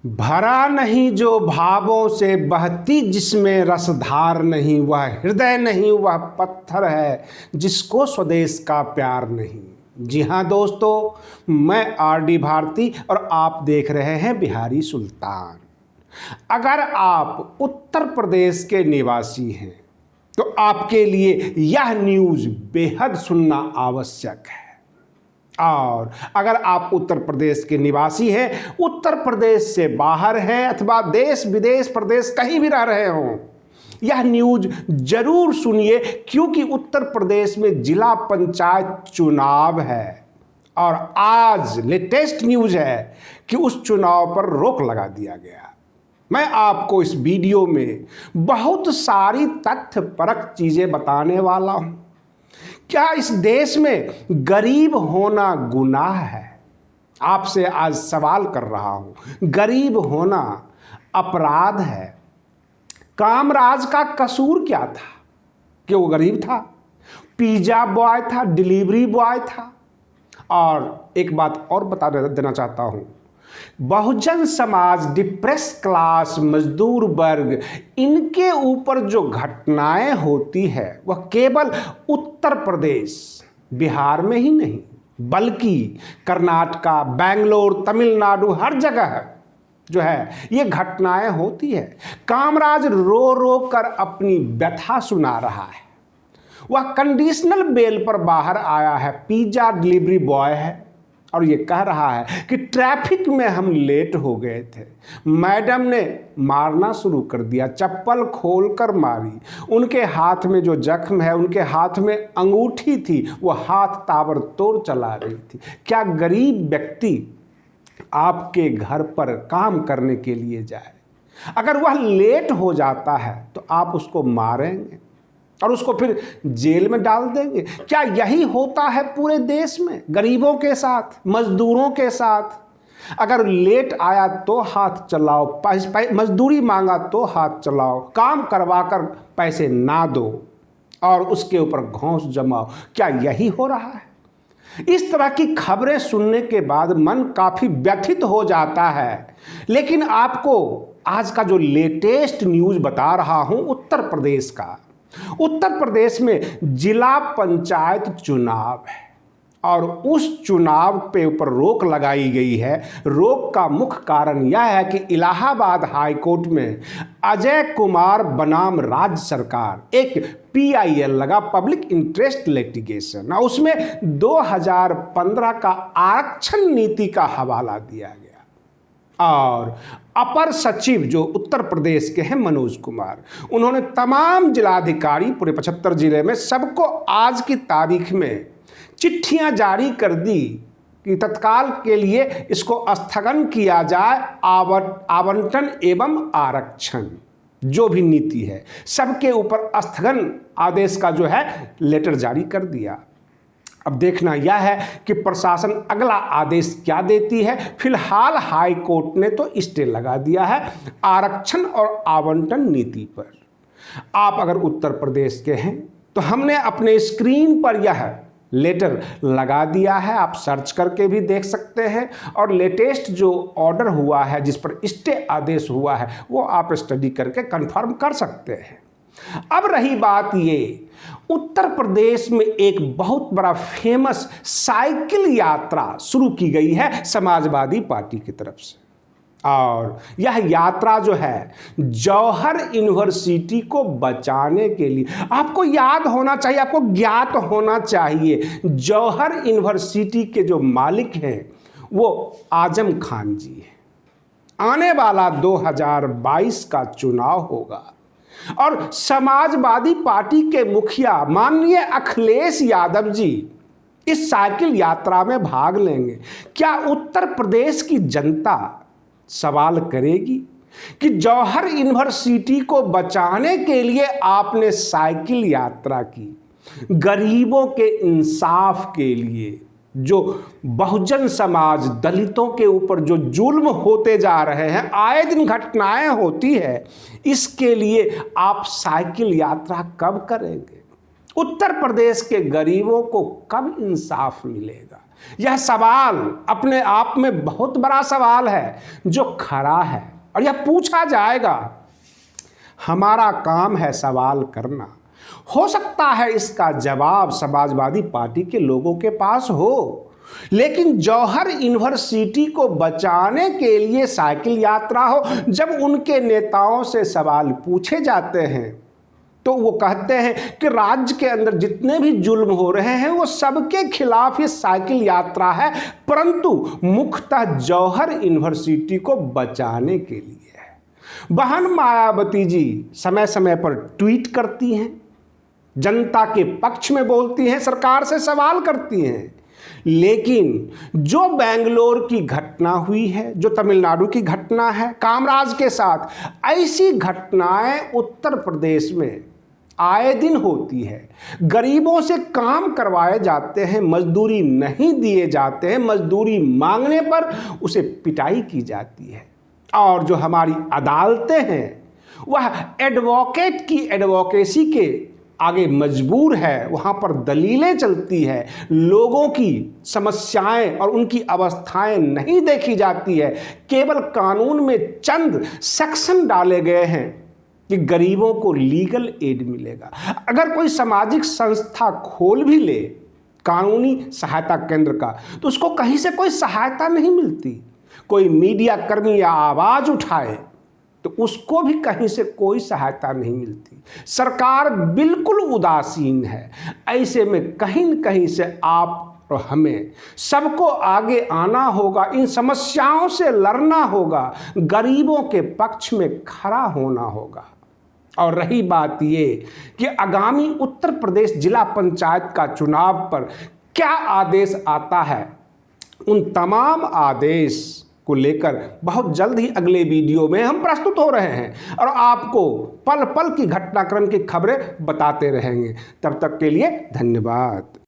भरा नहीं जो भावों से बहती, जिसमें रसधार नहीं, वह हृदय नहीं, वह पत्थर है जिसको स्वदेश का प्यार नहीं। जी हाँ दोस्तों, मैं आर.डी. भारती और आप देख रहे हैं बिहारी सुल्तान। अगर आप उत्तर प्रदेश के निवासी हैं तो आपके लिए यह न्यूज़ बेहद सुनना आवश्यक है। और अगर आप उत्तर प्रदेश के निवासी हैं, उत्तर प्रदेश से बाहर हैं अथवा देश विदेश प्रदेश कहीं भी रह रहे हों, यह न्यूज़ जरूर सुनिए, क्योंकि उत्तर प्रदेश में जिला पंचायत चुनाव है और आज लेटेस्ट न्यूज़ है कि उस चुनाव पर रोक लगा दिया गया। मैं आपको इस वीडियो में बहुत सारी तथ्यपरक चीज़ें बताने वाला हूँ। क्या इस देश में गरीब होना गुनाह है? आपसे आज सवाल कर रहा हूं। गरीब होना अपराध है? कामराज का कसूर क्या था कि वो गरीब था? पिज्जा बॉय था, डिलीवरी बॉय था। और एक बात और बता देना चाहता हूं, बहुजन समाज, डिप्रेस क्लास, मजदूर वर्ग, इनके ऊपर जो घटनाएं होती है वह केवल उत्तर प्रदेश बिहार में ही नहीं बल्कि कर्नाटका, बेंगलोर, तमिलनाडु, हर जगह जो है ये घटनाएं होती है। कामराज रो रो कर अपनी व्यथा सुना रहा है। वह कंडीशनल बेल पर बाहर आया है, पिज्जा डिलीवरी बॉय है, और ये कह रहा है कि ट्रैफिक में हम लेट हो गए थे, मैडम ने मारना शुरू कर दिया, चप्पल खोलकर मारी। उनके हाथ में जो जख्म है, उनके हाथ में अंगूठी थी, वो हाथ ताबड़तोड़ चला रही थी। क्या गरीब व्यक्ति आपके घर पर काम करने के लिए जाए, अगर वह लेट हो जाता है तो आप उसको मारेंगे और उसको फिर जेल में डाल देंगे? क्या यही होता है पूरे देश में गरीबों के साथ, मजदूरों के साथ? अगर लेट आया तो हाथ चलाओ, मजदूरी मांगा तो हाथ चलाओ, काम करवाकर पैसे ना दो और उसके ऊपर घौंस जमाओ। क्या यही हो रहा है? इस तरह की खबरें सुनने के बाद मन काफ़ी व्यथित हो जाता है। लेकिन आपको आज का जो लेटेस्ट न्यूज़ बता रहा हूँ उत्तर प्रदेश का, उत्तर प्रदेश में जिला पंचायत चुनाव है और उस चुनाव पे ऊपर रोक लगाई गई है। रोक का मुख्य कारण यह है कि इलाहाबाद हाई कोर्ट में अजय कुमार बनाम राज्य सरकार एक PIL लगा, पब्लिक इंटरेस्ट लिटिगेशन, और उसमें 2015 का आरक्षण नीति का हवाला दिया गया। और अपर सचिव जो उत्तर प्रदेश के हैं मनोज कुमार, उन्होंने तमाम जिलाधिकारी पूरे 75 जिले में सबको आज की तारीख में चिट्ठियां जारी कर दी कि तत्काल के लिए इसको स्थगन किया जाए। आवंटन एवं आरक्षण जो भी नीति है सबके ऊपर स्थगन आदेश का जो है लेटर जारी कर दिया। अब देखना यह है कि प्रशासन अगला आदेश क्या देती है। फिलहाल हाई कोर्ट ने तो स्टे लगा दिया है आरक्षण और आवंटन नीति पर। आप अगर उत्तर प्रदेश के हैं तो हमने अपने स्क्रीन पर यह लेटर लगा दिया है, आप सर्च करके भी देख सकते हैं। और लेटेस्ट जो ऑर्डर हुआ है, जिस पर स्टे आदेश हुआ है, वो आप स्टडी करके कंफर्म कर सकते हैं। अब रही बात ये, उत्तर प्रदेश में एक बहुत बड़ा फेमस साइकिल यात्रा शुरू की गई है समाजवादी पार्टी की तरफ से, और यह यात्रा जो है जौहर यूनिवर्सिटी को बचाने के लिए, आपको याद होना चाहिए, आपको ज्ञात होना चाहिए, जौहर यूनिवर्सिटी के जो मालिक हैं वो आजम खान जी हैं। आने वाला 2022 का चुनाव होगा और समाजवादी पार्टी के मुखिया माननीय अखिलेश यादव जी इस साइकिल यात्रा में भाग लेंगे। क्या उत्तर प्रदेश की जनता सवाल करेगी कि जौहर यूनिवर्सिटी को बचाने के लिए आपने साइकिल यात्रा की? गरीबों के इंसाफ के लिए, जो बहुजन समाज, दलितों के ऊपर जो जुल्म होते जा रहे हैं, आए दिन घटनाएं होती है, इसके लिए आप साइकिल यात्रा कब करेंगे? उत्तर प्रदेश के गरीबों को कब इंसाफ मिलेगा? यह सवाल अपने आप में बहुत बड़ा सवाल है जो खड़ा है और यह पूछा जाएगा। हमारा काम है सवाल करना। हो सकता है इसका जवाब समाजवादी पार्टी के लोगों के पास हो, लेकिन जौहर यूनिवर्सिटी को बचाने के लिए साइकिल यात्रा हो, जब उनके नेताओं से सवाल पूछे जाते हैं तो वो कहते हैं कि राज्य के अंदर जितने भी जुल्म हो रहे हैं वो सबके खिलाफ ये साइकिल यात्रा है, परंतु मुख्यतः जौहर यूनिवर्सिटी को बचाने के लिए है। बहन मायावती जी समय समय पर ट्वीट करती हैं, जनता के पक्ष में बोलती हैं, सरकार से सवाल करती हैं, लेकिन जो बेंगलोर की घटना हुई है, जो तमिलनाडु की घटना है कामराज के साथ, ऐसी घटनाएं उत्तर प्रदेश में आए दिन होती है। गरीबों से काम करवाए जाते हैं, मजदूरी नहीं दिए जाते हैं, मजदूरी मांगने पर उसे पिटाई की जाती है। और जो हमारी अदालतें हैं वह एडवोकेट की एडवोकेसी के आगे मजबूर है, वहाँ पर दलीलें चलती है, लोगों की समस्याएं और उनकी अवस्थाएं नहीं देखी जाती है। केवल कानून में चंद सेक्शन डाले गए हैं कि गरीबों को लीगल एड मिलेगा। अगर कोई सामाजिक संस्था खोल भी ले कानूनी सहायता केंद्र का, तो उसको कहीं से कोई सहायता नहीं मिलती। कोई मीडिया कर्मी या आवाज़ उठाए तो उसको भी कहीं से कोई सहायता नहीं मिलती। सरकार बिल्कुल उदासीन है। ऐसे में कहीं न कहीं से आप और हमें सबको आगे आना होगा, इन समस्याओं से लड़ना होगा, गरीबों के पक्ष में खड़ा होना होगा। और रही बात ये कि आगामी उत्तर प्रदेश जिला पंचायत का चुनाव पर क्या आदेश आता है, उन तमाम आदेश को लेकर बहुत जल्द ही अगले वीडियो में हम प्रस्तुत हो रहे हैं और आपको पल पल की घटनाक्रम की खबरें बताते रहेंगे। तब तक के लिए धन्यवाद।